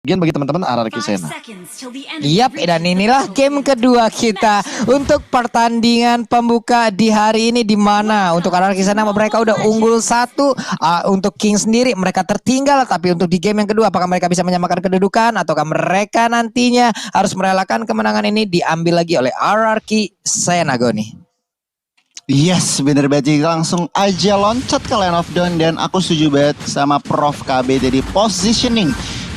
Bagian bagi teman-teman RRQ Sena. Yap, dan inilah game kedua kita untuk pertandingan pembuka di hari ini, di mana untuk RRQ Sena mereka udah unggul 1. Untuk King sendiri mereka tertinggal, tapi untuk di game yang kedua apakah mereka bisa menyamakan kedudukan ataukah mereka nantinya harus merelakan kemenangan ini diambil lagi oleh RRQ Sena, Goni? Yes, bener banget. Langsung aja loncat ke Land of Dawn, dan aku setuju banget sama Prof KB. Jadi positioning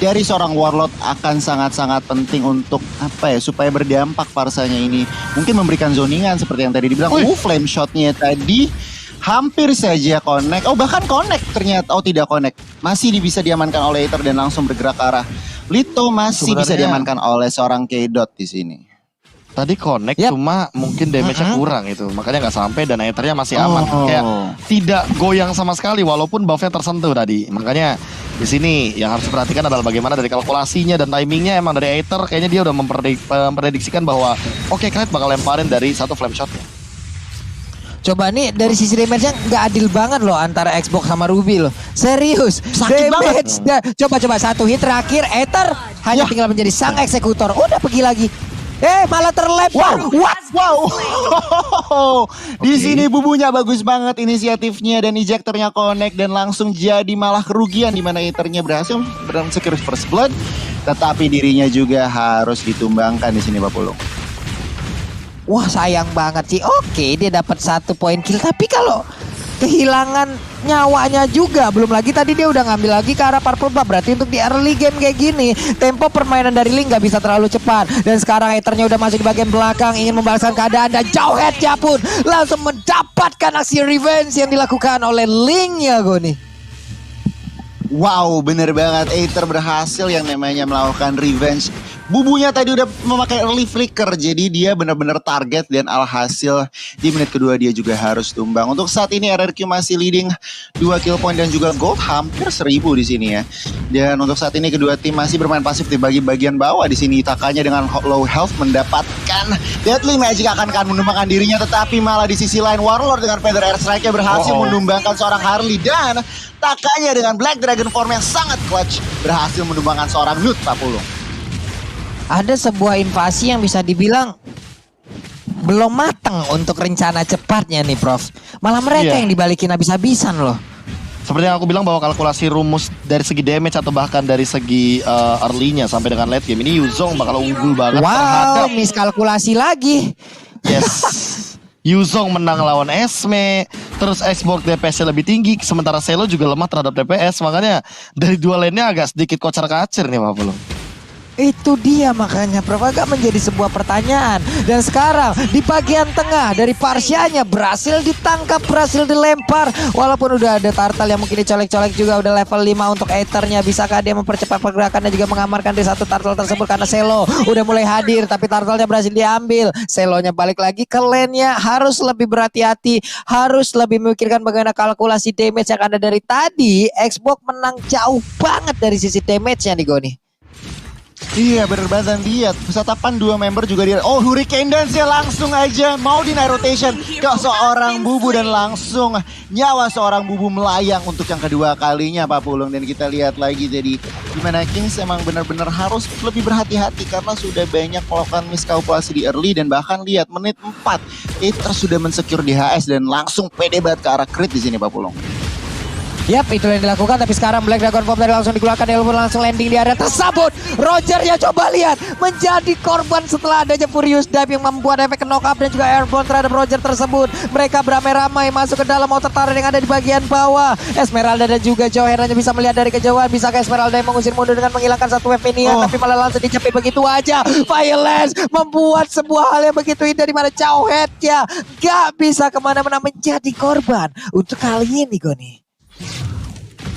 dari seorang Warlord akan sangat-sangat penting untuk supaya berdampak parsanya ini. Mungkin memberikan zoningan seperti yang tadi dibilang. Flame shotnya tadi hampir saja connect. Oh, bahkan connect ternyata. Oh, tidak connect. Masih bisa diamankan oleh Aether dan langsung bergerak ke arah Lito. Masih bisa diamankan oleh seorang K-Dot di sini. Tadi connect cuma mungkin damage-nya kurang itu. Makanya nggak sampai dan Aether-nya masih aman. Kayak tidak goyang sama sekali walaupun buff-nya tersentuh tadi. Makanya di sini yang harus diperhatikan adalah bagaimana dari kalkulasinya dan timingnya. Emang dari Aether kayaknya dia udah memprediksikan bahwa oke, Knight bakal lemparin dari satu flame shotnya. Coba nih dari sisi damage-nya nggak adil banget loh antara Xbox sama Ruby loh. Serius. Sakit damage banget. Coba satu hit terakhir Aether hanya tinggal menjadi sang eksekutor. Udah pergi lagi. Malah terlempar. Wow. Di sini bubunya bagus banget, inisiatifnya dan ejectornya connect dan langsung jadi malah kerugian di mana Aether-nya berhasil secure first blood, tetapi dirinya juga harus ditumbangkan di sini Pak Pulung. Wah, sayang banget sih. Oke, dia dapat 1 poin kill, tapi kalau kehilangan nyawanya juga. Belum lagi tadi dia udah ngambil lagi ke arah purple buff. Berarti untuk di early game kayak gini, tempo permainan dari Ling gak bisa terlalu cepat. Dan sekarang Aether-nya udah masuk di bagian belakang, ingin membalaskan keadaan, dan Jawhead-nya pun langsung mendapatkan aksi revenge yang dilakukan oleh Ling ya, Goni. Wow, bener banget. Aether berhasil yang namanya melakukan revenge. Bubunya tadi udah memakai early flicker, jadi dia benar-benar target dan alhasil di menit kedua dia juga harus tumbang. Untuk saat ini RRQ masih leading 2 kill point dan juga gold hampir 1000 di sini ya. Dan untuk saat ini kedua tim masih bermain pasif di bagian bawah. Di sini Takanya dengan low health mendapatkan Deadly Magic akan menumbangkan dirinya, tetapi malah di sisi lain Warlord dengan Feather Airstrike-nya berhasil menumbangkan seorang Harley, dan Takanya dengan Black Dragon Form yang sangat clutch berhasil menumbangkan seorang Nut, Pak Pulung. Ada sebuah invasi yang bisa dibilang belum matang untuk rencana cepatnya nih, Prof. Malah mereka yang dibalikin habis-habisan loh. Seperti yang aku bilang bahwa kalkulasi rumus dari segi damage atau bahkan dari segi early-nya sampai dengan late game ini Yuzong bakal unggul banget terhadap miskalkulasi lagi. Yes. Yuzong menang lawan Esme, terus Xbox DPS-nya lebih tinggi, sementara Selo juga lemah terhadap DPS. Makanya dari dua lane-nya agak sedikit kocar-kacir nih Pak Pulung. Itu dia makanya Prof, agak menjadi sebuah pertanyaan. Dan sekarang di bagian tengah dari Parsianya berhasil ditangkap, berhasil dilempar. Walaupun udah ada Turtle yang mungkin dicolek-colek juga, udah level 5 untuk Aether-nya. Bisakah dia mempercepat pergerakan dan juga mengamarkan di satu Turtle tersebut, karena Selo udah mulai hadir, tapi Turtle-nya berhasil diambil. Selonya balik lagi ke lane-nya, harus lebih berhati-hati, harus lebih memikirkan bagaimana kalkulasi damage yang ada dari tadi. Xbox menang jauh banget dari sisi damage-nya nih, Goni. Iya, bener banget. Dan lihat pesatapan dua member juga dia. Oh, Hurricane Dance ya, langsung aja mau di night rotation ke seorang Bubu, dan langsung nyawa seorang Bubu melayang untuk yang kedua kalinya Pak Pulung. Dan kita lihat lagi jadi gimana Kings emang benar-benar harus lebih berhati-hati karena sudah banyak melakukan miskalkulasi di early, dan bahkan lihat menit 4 Aether sudah mensecure di HS dan langsung pede banget ke arah crit di sini Pak Pulung. Yap, itu yang dilakukan, tapi sekarang Black Dragon Form tadi langsung dikeluarkan, dia langsung landing di area tersebut. Roger ya, coba lihat, menjadi korban setelah adanya Furious Dive yang membuat efek knock up dan juga airborne terhadap Roger tersebut. Mereka beramai-ramai masuk ke dalam outer turret yang ada di bagian bawah. Esmeralda dan juga Jawhead hanya bisa melihat dari kejauhan. Bisakah Esmeralda yang mengusir mundur dengan menghilangkan satu weapon-nya, tapi malah langsung dicapai begitu aja. Violence membuat sebuah hal yang begitu indah, di mana Jawhead ya gak bisa kemana-mana, menjadi korban untuk kali ini, Goni.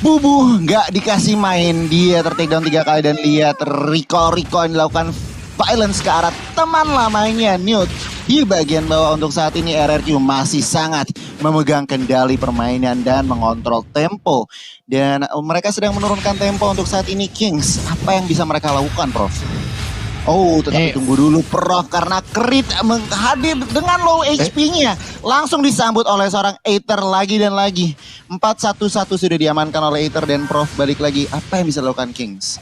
Bubu nggak dikasih main, dia tertake down 3 kali, dan lihat recall yang dilakukan violence ke arah teman lamanya Newt di bagian bawah. Untuk saat ini RRQ masih sangat memegang kendali permainan dan mengontrol tempo, dan mereka sedang menurunkan tempo untuk saat ini. Kings, apa yang bisa mereka lakukan, Prof? Oh, tetapi tunggu dulu Prof, karena crit hadir dengan low HP-nya. Langsung disambut oleh seorang Aether lagi dan lagi. 4-1-1 sudah diamankan oleh Aether, dan Prof balik lagi. Apa yang bisa dilakukan Kings?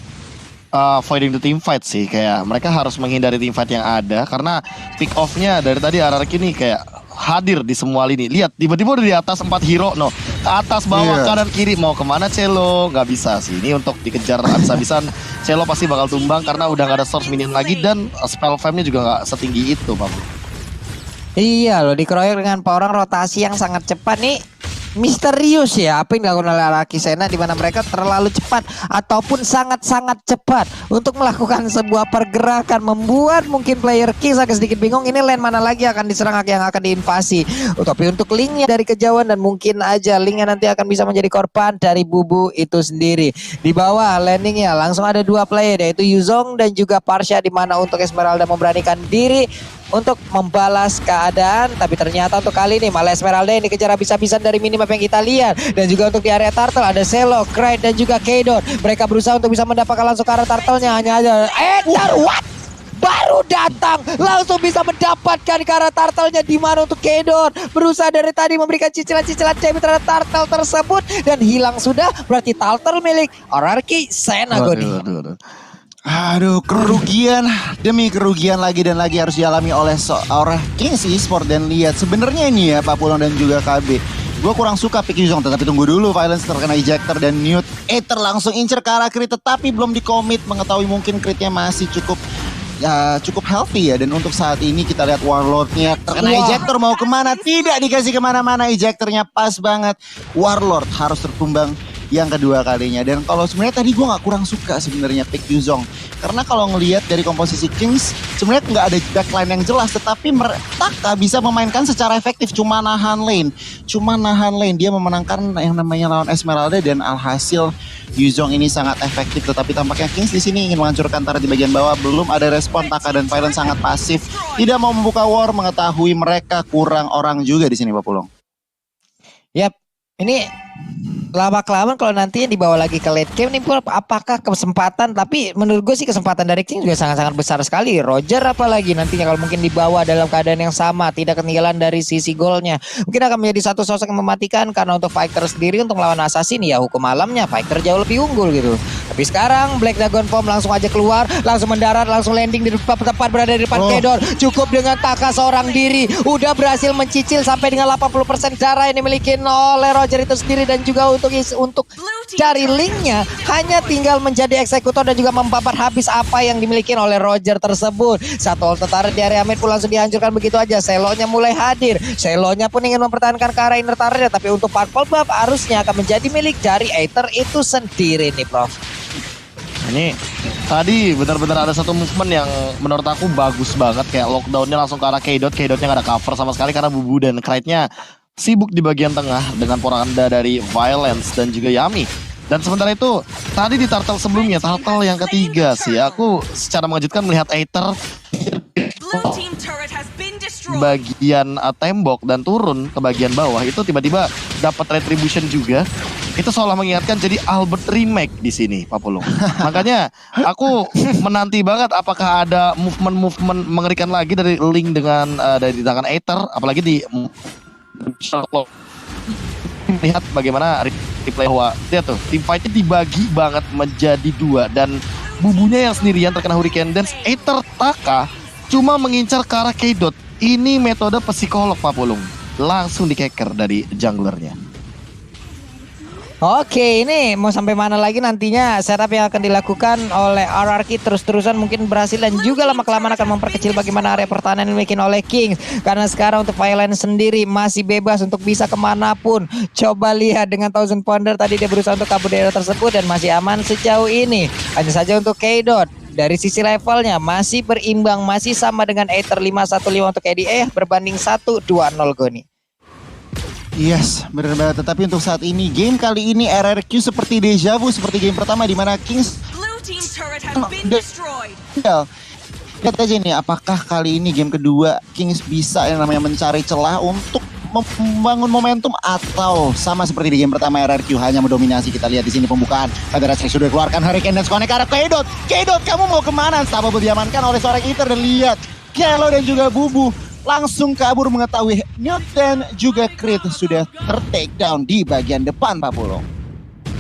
avoiding the team fight sih, kayak mereka harus menghindari team fight yang ada karena pick off-nya dari tadi RRQ nih kayak hadir di semua lini. Lihat tiba-tiba udah di atas 4 hero, no atas bawah kanan kiri, mau kemana Celo nggak bisa sih. Ini untuk dikejar habis-habisan, Celo pasti bakal tumbang karena udah nggak ada source minion lagi dan spell fam-nya juga nggak setinggi itu, Pak. Iya loh, dikeroyok dengan orang rotasi yang sangat cepat nih. Misterius ya apa yang dilakukan oleh Araki Sena, di mana mereka terlalu cepat ataupun sangat-sangat cepat untuk melakukan sebuah pergerakan, membuat mungkin player Kings agak sedikit bingung ini lane mana lagi akan diserang, yang akan diinvasi. Tapi untuk linknya dari kejauhan dan mungkin aja linknya nanti akan bisa menjadi korban dari Bubu itu sendiri. Di bawah landingnya langsung ada 2 player yaitu Yuzong dan juga Parsha, di mana untuk Esmeralda memberanikan diri untuk membalas keadaan, tapi ternyata untuk kali ini malah Esmeralda yang dikejar habis-habisan dari minimap yang kita lihat. Dan juga untuk di area turtle ada Celo, Kraid dan juga Keydon. Mereka berusaha untuk bisa mendapatkan langsung ke arah turtle-nya, hanya ada what? Baru datang langsung bisa mendapatkan ke arah turtle-nya, di mana untuk Keydon berusaha dari tadi memberikan cicilan-cicilan CB terhadap turtle tersebut dan hilang sudah. Berarti turtle milik Araki Sena Goni. Aduh, kerugian demi kerugian lagi dan lagi harus dialami oleh seorang Kings Esport. Dan lihat sebenarnya ini ya Pak Pulong dan juga KB, gue kurang suka pick Yuzong, tetapi tunggu dulu, Violence terkena ejector dan Newt Aether langsung incer ke arah crit, tetapi belum di-commit, mengetahui mungkin critnya masih cukup healthy ya. Dan untuk saat ini kita lihat Warlord-nya terkena ejector, mau kemana? Tidak dikasih kemana-mana, ejectornya pas banget. Warlord harus tertumbang yang kedua kalinya. Dan kalau sebenarnya tadi gue nggak kurang suka sebenarnya pick Yuzong, karena kalau ngelihat dari komposisi Kings sebenarnya nggak ada backline yang jelas, tetapi Taka bisa memainkan secara efektif, cuma nahan lane, dia memenangkan yang namanya lawan Esmeralda. Dan alhasil Yuzong ini sangat efektif, tetapi tampaknya Kings di sini ingin menghancurkan turret di bagian bawah. Belum ada respon, Taka dan Violence sangat pasif, tidak mau membuka war, mengetahui mereka kurang orang juga di sini, Pak Pulong. Yap, ini lama-kelamaan kalau nantinya dibawa lagi ke late game nih, apakah kesempatan, tapi menurut gue sih kesempatan dari King juga sangat-sangat besar sekali. Roger apalagi nantinya kalau mungkin dibawa dalam keadaan yang sama, tidak ketinggalan dari sisi golnya, mungkin akan menjadi satu sosok yang mematikan. Karena untuk Fighter sendiri untuk melawan Assassin ya hukum alamnya Fighter jauh lebih unggul gitu. Tapi sekarang Black Dragon Form langsung aja keluar, langsung mendarat, langsung landing di tepat berada di depan Keydon. Cukup dengan Taka seorang diri udah berhasil mencicil sampai dengan 80% darah yang dimiliki oleh Roger itu sendiri. Dan juga untuk cari linknya hanya tinggal menjadi eksekutor dan juga membakar habis apa yang dimiliki oleh Roger tersebut. Satu ult turret di area mid pun langsung dihancurkan begitu aja. Celonya mulai hadir, Celonya pun ingin mempertahankan ke arah inner turret, tapi untuk purple buff harusnya akan menjadi milik dari Aether itu sendiri nih, Prof. Ini tadi benar-benar ada satu movement yang menurut aku bagus banget, kayak lockdownnya langsung ke arah Keydotnya nggak ada cover sama sekali karena Bubu dan Kraidnya sibuk di bagian tengah dengan poranda dari Violence dan juga Yami. Dan sementara itu tadi di turtle sebelumnya, turtle yang ketiga sih, aku secara mengejutkan melihat Aether bagian tembok dan turun ke bagian bawah itu tiba-tiba dapat retribution juga. Itu seolah mengingatkan jadi Albert remake di sini, Pak Pulung. Makanya aku menanti banget apakah ada movement mengerikan lagi dari Link dengan dari tangan Aether, apalagi di lihat bagaimana replay bahwa dia tuh tim fightnya dibagi banget menjadi 2 dan Bubunya yang sendirian terkena Hurricane Dance. Aether Taka cuma mengincar ke arah Keydot. Ini metode psikolog, Pak Pulung, langsung dikeker dari junglernya. Oke, ini mau sampai mana lagi nantinya setup yang akan dilakukan oleh RRQ, terus-terusan mungkin berhasil dan juga lama-kelamaan akan memperkecil bagaimana area pertahanan yang dimiliki oleh Kings. Karena sekarang untuk Violence sendiri masih bebas untuk bisa kemanapun. Coba lihat dengan Thousand Pounder tadi dia berusaha untuk kabur dari area tersebut dan masih aman sejauh ini. Hanya saja untuk Keydot dari sisi levelnya masih berimbang, masih sama dengan Aether 515 untuk EDE berbanding 1-2-0 Goni. Yes, benar banget. Tetapi untuk saat ini, game kali ini RRQ seperti deja vu seperti game pertama di mana Kings lihat aja nih, apakah kali ini game kedua Kings bisa yang namanya mencari celah untuk membangun momentum, atau sama seperti di game pertama RRQ hanya mendominasi. Kita lihat di sini pembukaan, Kagura Strike sudah keluarkan Hurricane dan connect ke arah Keydot. Keydot, kamu mau kemana? Sama diamankan oleh seorang Aether dan lihat Kelo dan juga Bubu langsung kabur mengetahui Newt dan juga Crit sudah ter-take down di bagian depan, Pak Pulung.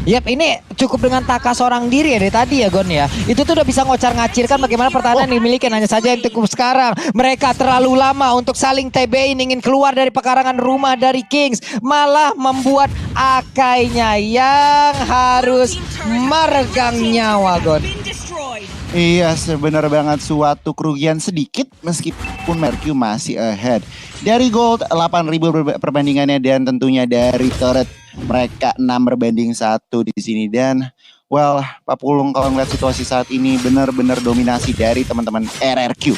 Yap, ini cukup dengan Taka seorang diri ya dari tadi ya Gon ya. Itu tuh udah bisa ngocar-ngacirkan bagaimana pertahanan dimiliki. Hanya saja yang cukup sekarang mereka terlalu lama untuk saling TB-in, ingin keluar dari pekarangan rumah dari Kings. Malah membuat Akainya yang harus meregang nyawa Gon. Iya, sebenar banget suatu kerugian sedikit meskipun Mercu masih ahead. Dari gold 8.000 perbandingannya dan tentunya dari turret mereka 6 berbanding 1 di sini dan well, Papulung kalau ngeliat situasi saat ini benar-benar dominasi dari teman-teman RRQ.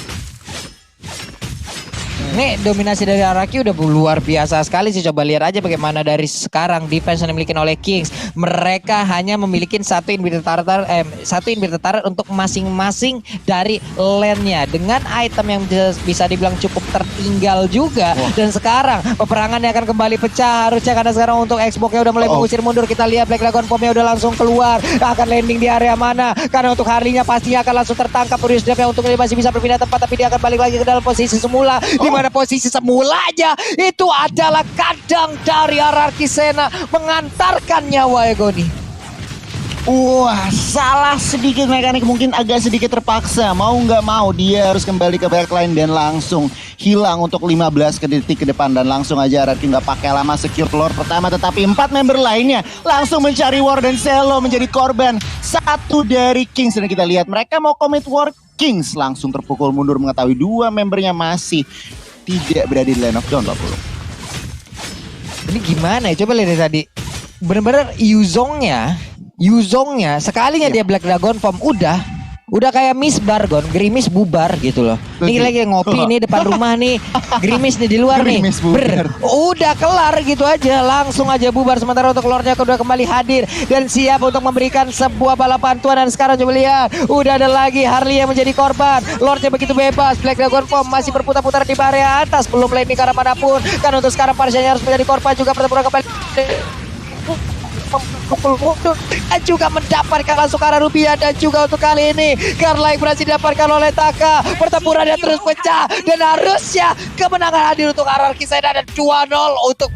Nih dominasi dari RRQ udah luar biasa sekali sih. Coba lihat aja bagaimana dari sekarang defense yang dimiliki oleh Kings. Mereka hanya memiliki satu inhibitor turret untuk masing-masing dari lane-nya. Dengan item yang bisa dibilang cukup tertinggal juga. Dan sekarang peperangannya akan kembali pecah harusnya karena sekarang untuk Xbox-nya udah mulai mengusir mundur. Kita lihat Black Dragon Bomb-nya udah langsung keluar. Akan landing di area mana? Karena untuk Harley-nya pastinya akan langsung tertangkap. Furious Death yang untuk masih bisa berpindah tempat tapi dia akan balik lagi ke dalam posisi semula. Di mana posisi semulanya itu adalah kandang dari RRQ Sena mengantarkan nyawa Egoni. Wah, salah sedikit mekanik mungkin agak sedikit terpaksa. Mau nggak mau dia harus kembali ke backline dan langsung hilang untuk 15 detik ke depan. Dan langsung aja RRQ nggak pakai lama secure floor pertama. Tetapi 4 member lainnya langsung mencari war dan Selo menjadi korban satu dari Kings. Dan kita lihat mereka mau commit war, Kings langsung terpukul mundur mengetahui 2 membernya masih tidak berada di line of down 40. Ini gimana ya? Coba lihat tadi. Bener-bener Yuzongnya sekalinya dia Black Dragon Form udah kayak Miss Bar Gon, Grimis bubar gitu loh. Ini lagi ngopi nih depan rumah nih, Grimis nih di luar nih. Udah kelar gitu aja, langsung aja bubar. Sementara untuk Lordnya udah kembali hadir dan siap untuk memberikan sebuah bala bantuan. Dan sekarang coba lihat, udah ada lagi Harley yang menjadi korban. Lordnya begitu bebas, Black Dragon Form masih berputar-putar di area atas, belum landing ke arah manapun. Kan untuk sekarang Parsianya harus menjadi korban juga pertempuran kembali. Dan juga mendapatkan langsung arah rupiah. Dan juga untuk kali ini Karla yang berhasil didapatkan oleh Taka. Pertempurannya terus pecah dan harusnya kemenangan hadir untuk RRQ Sena dan 2-0 untuk